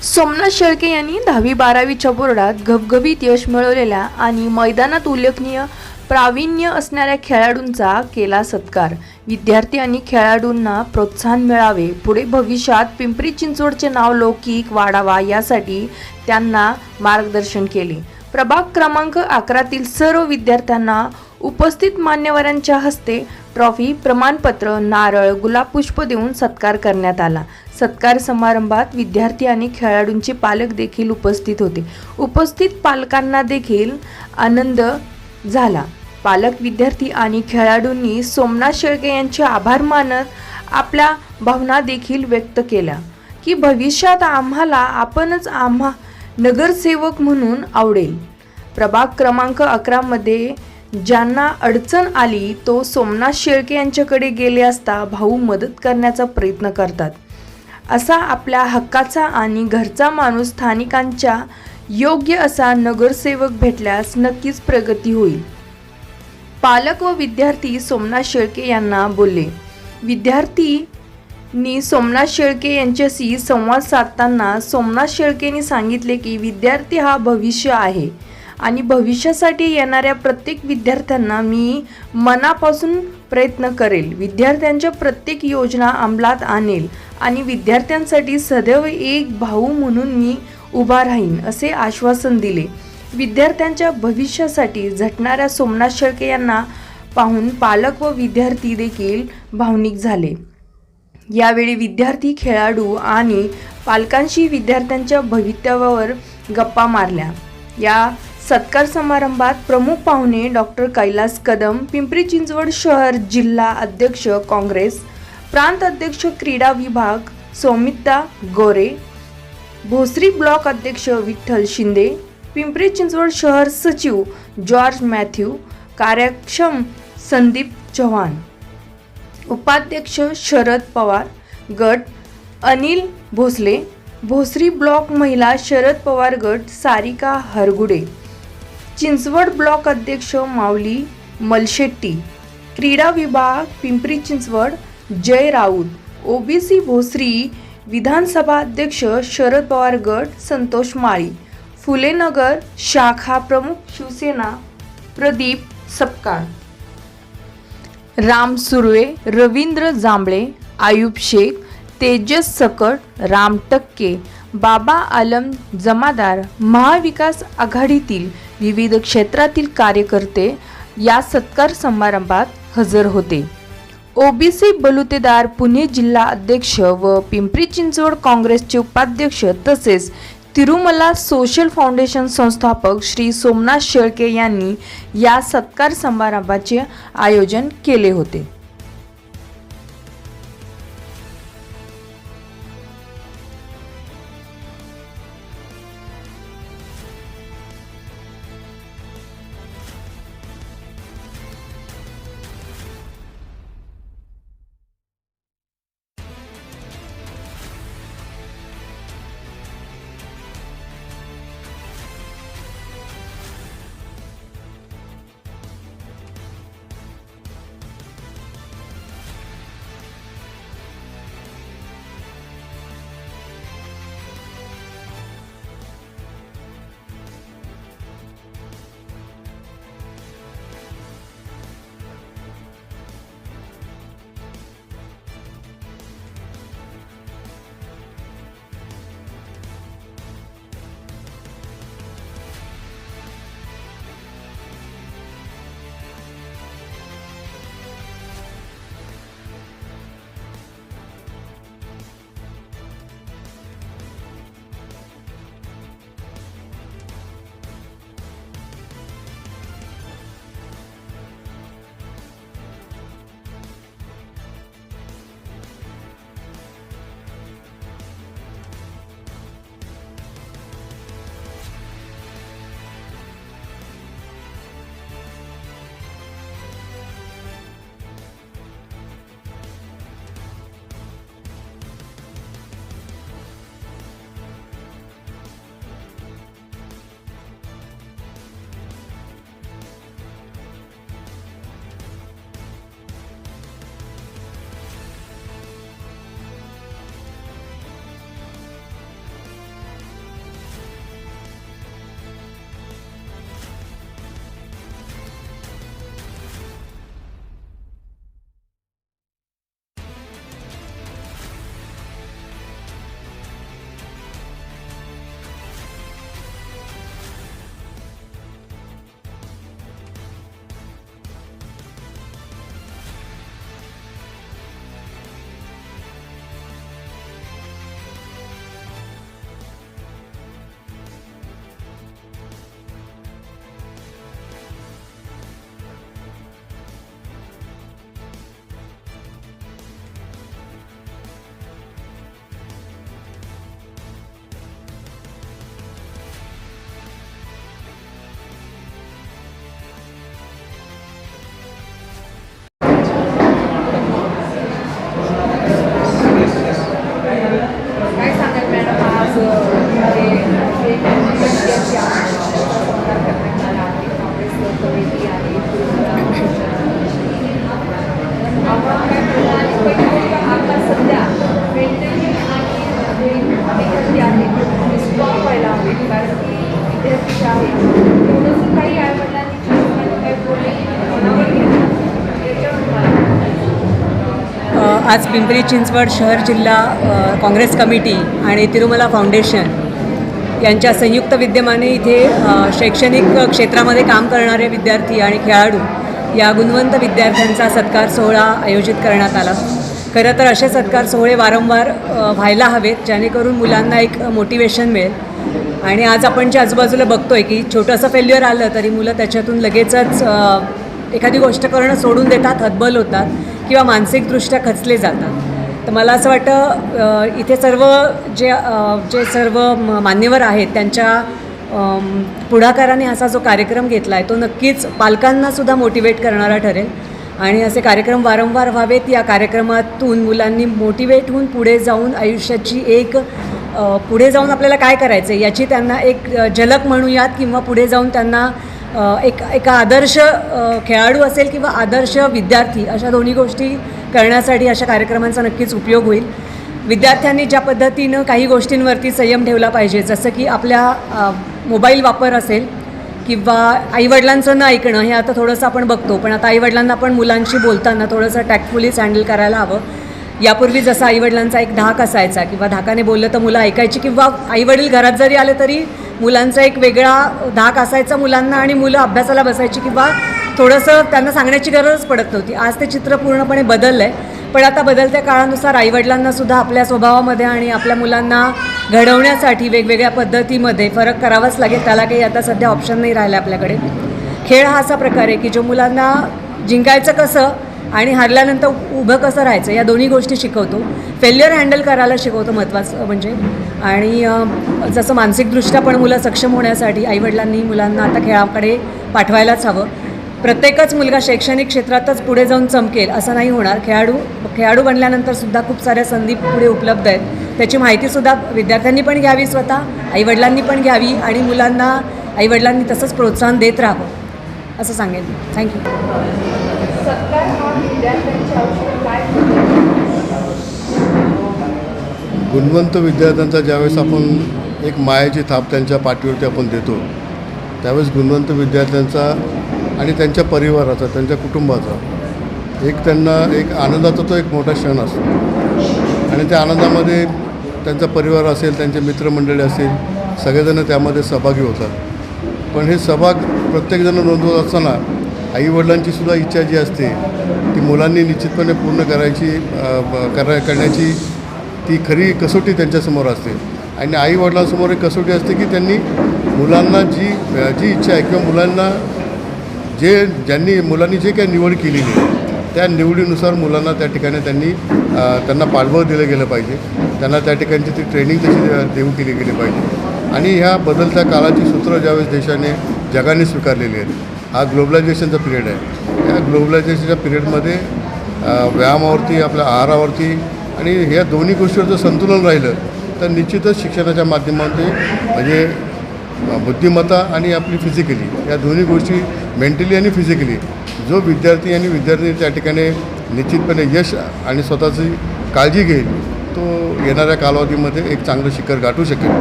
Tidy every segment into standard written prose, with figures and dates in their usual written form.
सोमनाथ शेळके यांनी 10वी-12वीच्या बोर्डात घवघवीत यश मिळवलेल्या आणि मैदानात उल्लेखनीय प्रावीण्य असणाऱ्या खेळाडूंचा केला सत्कार। विद्यार्थी आणि खेळाडूंना प्रोत्साहन मिळावे, पुढे भविष्यात पिंपरी चिंचवडचे नाव लौकिक वाढावा यासाठी त्यांना मार्गदर्शन केले। प्रभाग क्रमांक 11 सर्व विद्यार्थ्यांना उपस्थित मान्यवरांच्या हस्ते ट्रॉफी, प्रमाणपत्र, नारळ, गुलाबपुष्प देऊन सत्कार करण्यात आला। सत्कार समारंभात विद्यार्थी आणि खेळाडूंचे पालक देखील उपस्थित होते। उपस्थित पालकांना देखील आनंद झाला। पालक, विद्यार्थी आणि खेळाडूंनी सोमनाथ शेळके यांचे आभार मानत आपल्या भावना देखील व्यक्त केल्या की भविष्यात आम्हाला आपणच नगरसेवक म्हणून आवडेल। प्रभाग क्रमांक 11 मध्ये ज्यांना अडचण आली तो सोमनाथ शेळके यांच्याकडे गेले असता भाऊ मदत करण्याचा प्रयत्न करतात। असा आपल्या हक्काचा आणि घरचा माणूस स्थानिकांच्या योग्य असा नगरसेवक भेटल्यास नक्कीच प्रगती होईल। पालक व विद्यार्थी सोमनाथ शेळके यांना बोलले। विद्यार्थींनी सोमनाथ शेळके यांच्याशी संवाद साधताना सोमनाथ शेळकेंनी सांगितले की विद्यार्थी हा भविष्य आहे आणि भविष्यासाठी येणाऱ्या प्रत्येक विद्यार्थ्यांना मी मनापासून प्रयत्न करेल, विद्यार्थ्यांच्या प्रत्येक योजना अंमलात आणेल आणि विद्यार्थ्यांसाठी सदैव एक भाऊ म्हणून मी उभा राहीन असे आश्वासन दिले। विद्यार्थ्यांच्या भविष्यासाठी झटणाऱ्या सोमनाथ शेळके यांना पाहून पालक व विद्यार्थी देखील भावनिक झाले। यावेळी विद्यार्थी, खेळाडू आणि पालकांशी विद्यार्थ्यांच्या भवितव्यावर गप्पा मारल्या। या सत्कार समारंभात प्रमुख पाहुणे डॉक्टर कैलास कदम, पिंपरी चिंचवड शहर जिल्हा अध्यक्ष काँग्रेस, प्रांत अध्यक्ष क्रीडा विभाग सौमित्रा गोरे, भोसरी ब्लॉक अध्यक्ष विठ्ठल शिंदे, पिंपरी चिंचवड शहर सचिव जॉर्ज मॅथ्यू, कार्यक्षम संदीप चव्हाण, उपाध्यक्ष शरद पवार गट अनिल भोसले, भोसरी ब्लॉक महिला शरद पवार गट सारिका हरगुडे, चिंचवड ब्लॉक अध्यक्ष माऊली मलशेट्टी, क्रीडा विभाग पिंपरी चिंचवड जय राऊत, ओबीसी भोसरी विधानसभा अध्यक्ष शरद पवार गट संतोष माळी, फुलेनगर शाखा प्रमुख शिवसेना प्रदीप सपकाळ, राम सुर्वे, रवींद्र जांभळे, आयुब शेख, तेजस सकट, राम टक्के, बाबा आलम जमादार, महाविकास आघाडीतील विविध क्षेत्रातील कार्यकर्ते या सत्कार समारंभात हजर होते। ओबीसी बलुतेदार पुणे जिल्हा अध्यक्ष व पिंपरी चिंचवड काँग्रेसचे उपाध्यक्ष तसेच तिरुमला सोशल फाउंडेशन संस्थापक श्री सोमनाथ शेळके यांनी या सत्कार समारंभाचे आयोजन केले होते। आज पिंपरी चिंचवड शहर जिल्हा काँग्रेस कमिटी आणि तिरुमला फाउंडेशन यांच्या संयुक्त विद्यमाने इथे शैक्षणिक क्षेत्रामध्ये काम करणारे विद्यार्थी आणि खेळाडू या गुणवंत विद्यार्थ्यांचा सत्कार सोहळा आयोजित करण्यात आला. खरं तर असे सत्कार सोहळे वारंवार व्हायला हवेत, जेणेकरून मुलांना एक मोटिवेशन मिळेल. आणि आज आपण जे आजूबाजूला बघतोय की छोटंसं फेल्युअर आलं तरी मुलं त्याच्यातून लगेचच एखादी गोष्ट करणं सोडून देतात, हतबल होतात किंवा मानसिकदृष्ट्या खचले जातात. तर मला असं वाटतं इथे जे सर्व मान्यवर आहेत त्यांच्या पुढाकाराने असा जो कार्यक्रम घेतला आहे तो नक्कीच पालकांनासुद्धा मोटिवेट करणारा ठरेल. आणि असे कार्यक्रम वारंवार व्हावेत. या कार्यक्रमातून मुलांनी मोटिवेट होऊन पुढे जाऊन आयुष्याची पुढे जाऊन आपल्याला काय करायचं आहे याची त्यांना एक झलक म्हणूयात, किंवा पुढे जाऊन त्यांना एका आदर्श खेळाडू असेल किंवा आदर्श विद्यार्थी अशा दोन्ही गोष्टी करण्यासाठी अशा कार्यक्रमांचा नक्कीच उपयोग होईल. विद्यार्थ्यांनी ज्या पद्धतीनं काही गोष्टींवरती संयम ठेवला पाहिजे, जसं की आपल्या मोबाईल वापर असेल किंवा आईवडिलांचं न ऐकणं, हे आता थोडंसं आपण बघतो, पण आता आईवडिलांना पण मुलांशी बोलताना थोडंसं टॅक्टफुलीच हँडल करायला हवं. यापूर्वी जसा आईवडिलांचा एक धाक असायचा किंवा धाकाने बोललं तर मुलं ऐकायची, किंवा आईवडील घरात जरी आले तरी मुलांचा एक वेगळा धाक असायचा मुलांना आणि मुलं अभ्यासाला बसायची किंवा थोडंसं त्यांना सांगण्याची गरजच पडत नव्हती. आज ते चित्र पूर्णपणे बदललं आहे. पण आता बदलत्या काळानुसार आईवडिलांनासुद्धा आपल्या स्वभावामध्ये आणि आपल्या मुलांना घडवण्यासाठी वेगवेगळ्या पद्धतीमध्ये फरक करावाच लागेल. त्याला काही आता सध्या ऑप्शन नाही राहिला आपल्याकडे. खेळ हा असा प्रकार आहे की जो मुलांना जिंकायचं कसं आणि हरल्यानंतर उभं कसं राहायचं या दोन्ही गोष्टी शिकवतो. फेल्युअर हँडल करायला शिकवतो महत्त्वाचं म्हणजे. आणि जसं मानसिकदृष्ट्या पण मुलं सक्षम होण्यासाठी आईवडिलांनी मुलांना आता खेळाकडे पाठवायलाच हवं. प्रत्येकच मुलगा शैक्षणिक क्षेत्रातच पुढे जाऊन चमकेल असं नाही होणार. खेळाडू बनल्यानंतरसुद्धा खूप साऱ्या संधी पुढे उपलब्ध आहेत. त्याची माहितीसुद्धा विद्यार्थ्यांनी पण घ्यावी, स्वतः आईवडिलांनी पण घ्यावी आणि मुलांना आईवडिलांनी तसंच प्रोत्साहन देत राहावं असं सांगेन. थँक्यू. गुणवंत विद्यार्थ्यांचा ज्यावेळेस आपण एक मायेची थाप त्यांच्या पाठीवरती आपण देतो, त्यावेळेस गुणवंत विद्यार्थ्यांचा आणि त्यांच्या परिवाराचा, त्यांच्या कुटुंबाचा त्यांना एक आनंदाचा तो एक मोठा क्षण असतो. आणि त्या आनंदामध्ये त्यांचा परिवार असेल, त्यांचे मित्रमंडळी असेल, सगळेजण त्यामध्ये सहभागी होतात. पण हे सहभाग प्रत्येकजण नोंदवत असताना आईवडिलांची सुद्धा इच्छा जी असते ती मुलांनी निश्चितपणे पूर्ण करण्याची ती खरी कसोटी त्यांच्यासमोर असते. आणि आईवडिलांसमोर एक कसोटी असते की त्यांनी मुलांना जी इच्छा आहे किंवा मुलांना मुलांनी जे काही निवड केलेली आहे त्या निवडीनुसार मुलांना त्या ठिकाणी त्यांना पाठबळ दिलं गेलं पाहिजे. त्यांना त्या ठिकाणची ती ट्रेनिंग तशी देऊ केली गेली पाहिजे. आणि ह्या बदलत्या काळाची सूत्र ज्यावेळेस जगाने स्वीकारलेली आहेत, हा ग्लोबलायझेशनचा पिरियड आहे. या ग्लोबलायझेशनच्या पिरियडमध्ये व्यायामावरती, आपल्या आहारावरती आणि ह्या दोन्ही गोष्टीवर जर संतुलन राहिलं तर निश्चितच शिक्षणाच्या माध्यमातून म्हणजे बुद्धिमत्ता आणि आपली फिजिकली या दोन्ही गोष्टी मेंटली आणि फिजिकली जो विद्यार्थी आणि विद्यार्थी त्या ठिकाणी निश्चितपणे यश आणि स्वतःची काळजी घेईल तो येणाऱ्या कालावधीमध्ये एक चांगलं शिखर गाठू शकेल.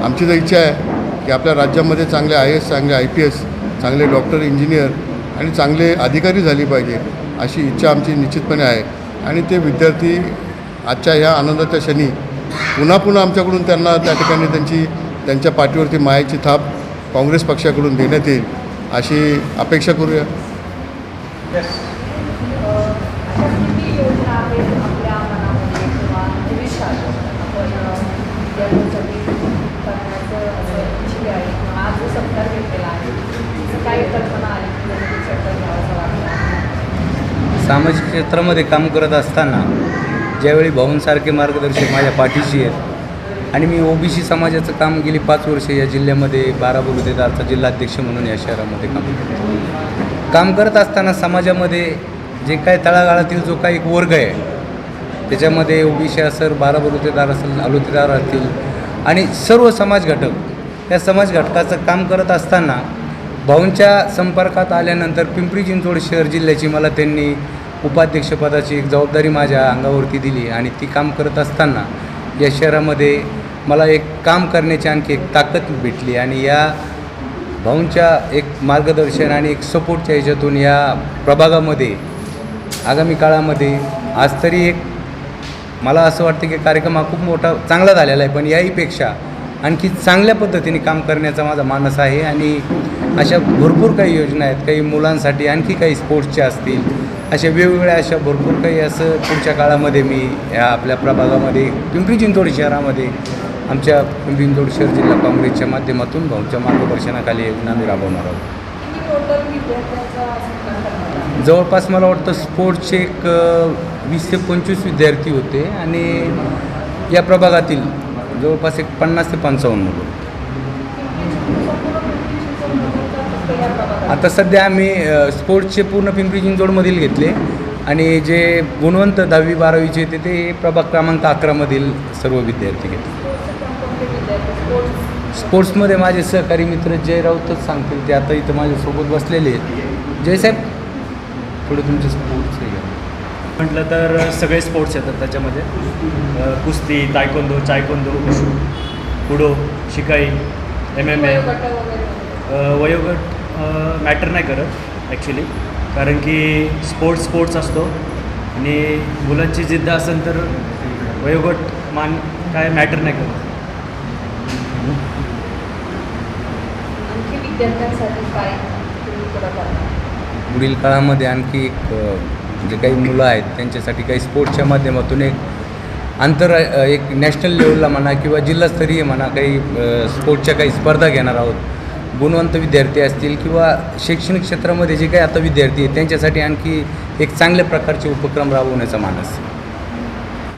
आमची तर इच्छा आहे की आपल्या राज्यामध्ये चांगले IAS, चांगले IPS, चांगले डॉक्टर, इंजिनियर आणि चांगले अधिकारी झाली पाहिजे अशी इच्छा आमची निश्चितपणे आहे. आणि ते विद्यार्थी आजच्या ह्या आनंदाच्या क्षणी पुन्हा आमच्याकडून त्यांना त्या ठिकाणी त्यांच्या पाठीवरती मायेची थाप काँग्रेस पक्षाकडून देण्यात येईल अशी अपेक्षा करूया. सामाजिक क्षेत्रामध्ये काम करत असताना ज्यावेळी भाऊंसारखे मार्गदर्शक माझ्या पाठीशी आहेत आणि मी OBC समाजाचं काम गेली 5 वर्ष या जिल्ह्यामध्ये बाराबलुतेदारचा जिल्हाध्यक्ष म्हणून या शहरामध्ये काम करत असताना समाजामध्ये जे काय तळागाळातील जो काही एक वर्ग आहे त्याच्यामध्ये OBC असेल, बाराबलुतेदार असेल, आलुतेदार असतील आणि सर्व समाज घटक या समाज घटकाचं काम करत असताना भाऊंच्या संपर्कात आल्यानंतर पिंपरी चिंचवड शहर जिल्ह्याची मला त्यांनी उपाध्यक्षपदाची एक जबाबदारी माझ्या अंगावरती दिली आणि ती काम करत असताना या शहरामध्ये मला एक काम करण्याची आणखी एक ताकद भेटली. आणि या भाऊंच्या एक मार्गदर्शन आणि एक सपोर्टच्या ह्याच्यातून या प्रभागामध्ये आगामी काळामध्ये आज तरी एक मला असं वाटतं की कार्यक्रम हा खूप मोठा चांगला झालेला आहे, पण याहीपेक्षा आणखी चांगल्या पद्धतीने काम करण्याचा माझा मानस आहे. आणि अशा भरपूर काही योजना आहेत, काही मुलांसाठी आणखी काही स्पोर्ट्सच्या असतील, अशा वेगवेगळ्या अशा भरपूर काही असं पुढच्या काळामध्ये मी या आपल्या प्रभागामध्ये पिंपरी चिंचवड शहरामध्ये आमच्या पिंपरी चिंचवड शहर जिल्हा काँग्रेसच्या माध्यमातून भाऊच्या मार्गदर्शनाखाली योजना आम्ही राबवणार आहोत. जवळपास मला वाटतं स्पोर्ट्सचे एक 20 ते 25 विद्यार्थी होते आणि या प्रभागातील जवळपास एक 50 ते 55 मुलं. आता सध्या आम्ही स्पोर्ट्सचे पूर्ण पिंपरी चिंचवडमधील घेतले आणि जे गुणवंत 10वी 12वीचे येते ते प्रभाग क्रमांक 11मधील सर्व विद्यार्थी घेतले. स्पोर्ट्समध्ये माझे सहकारी मित्र जय राऊतच सांगतील, ते आता इथं माझ्यासोबत बसलेले आहेत. जयसाहेब, थोडं तुमचं स्पोर्ट्स आहे म्हटलं तर सगळे स्पोर्ट्स येतात त्याच्यामध्ये. कुस्ती, तायकोंदो, चायकोंदो, उशू, कुडो, शिकाई, MMA. वयोगट मॅटर नाही करत ॲक्च्युली, कारण की स्पोर्ट्स असतो आणि मुलांची जिद्द असेल तर वयोगट काय मॅटर नाही करत. पुढील काळामध्ये आणखी एक जे काही मुलं आहेत त्यांच्यासाठी काही स्पोर्ट्सच्या माध्यमातून एक नॅशनल लेवलला म्हणा किंवा जिल्हास्तरीय म्हणा काही स्पोर्ट्सच्या काही स्पर्धा घेणार आहोत. गुणवंत विद्यार्थी असतील किंवा शैक्षणिक क्षेत्रामध्ये जे काही आता विद्यार्थी आहेत त्यांच्यासाठी आणखी एक चांगल्या प्रकारचे उपक्रम राबवण्याचा मानस.